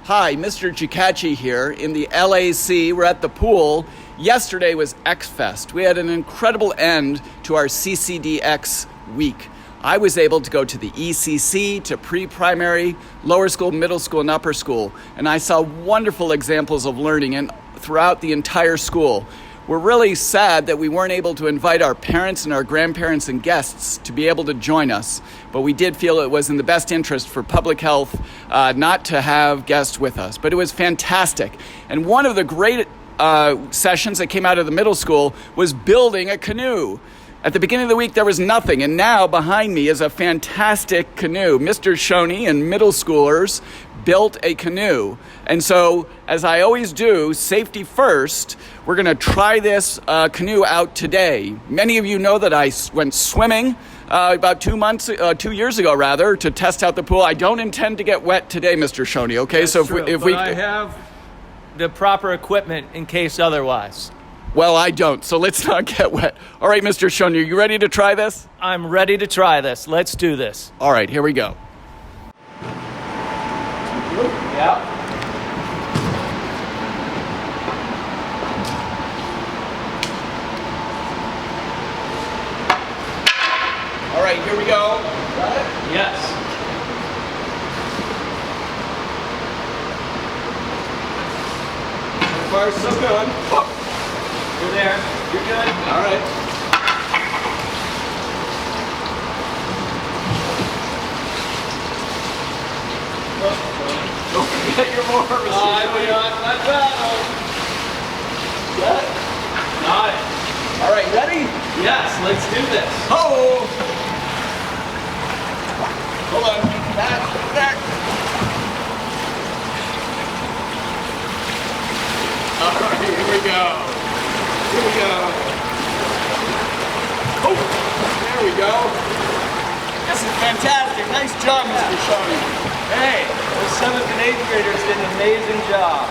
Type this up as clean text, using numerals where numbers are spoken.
Hi, Mr. Jaccaci here in the LAC. We're at the pool. Yesterday was X-Fest. We had an incredible end to our CCDX week. I was able to go to the ECC, to pre-primary, lower school, middle school, and upper school, and I saw wonderful examples of learning and throughout the entire school. We're really sad that we weren't able to invite our parents and our grandparents and guests to be able to join us, but we did feel it was in the best interest for public health not to have guests with us. But it was fantastic. And one of the great sessions that came out of the middle school was building a canoe. At the beginning of the week, there was nothing, and now behind me is a fantastic canoe. Mr. Schoeny and middle schoolers built a canoe. And so, as I always do, safety first, we're going to try this canoe out today. Many of you know that I went swimming about 2 years ago, rather, to test out the pool. I don't intend to get wet today, Mr. Schoeny, okay? That's so true, if but we I have the proper equipment in case otherwise. Well, I don't, so let's not get wet. All right, Mr. Schoeny, are you ready to try this? I'm ready to try this. Let's do this. All right, here we go. Yeah. All right, here we go. Got it? Yes. So far, so good. Oh. You're there. You're good. All right. Don't forget your more. I will not let battle. Got it? Got it. All right, ready? Yes, let's do this. Oh! Hold on. Back. All right, here we go. Oh, there we go. This is fantastic. Nice job, Mr. Schoeny. Hey, those 7th and 8th graders did an amazing job.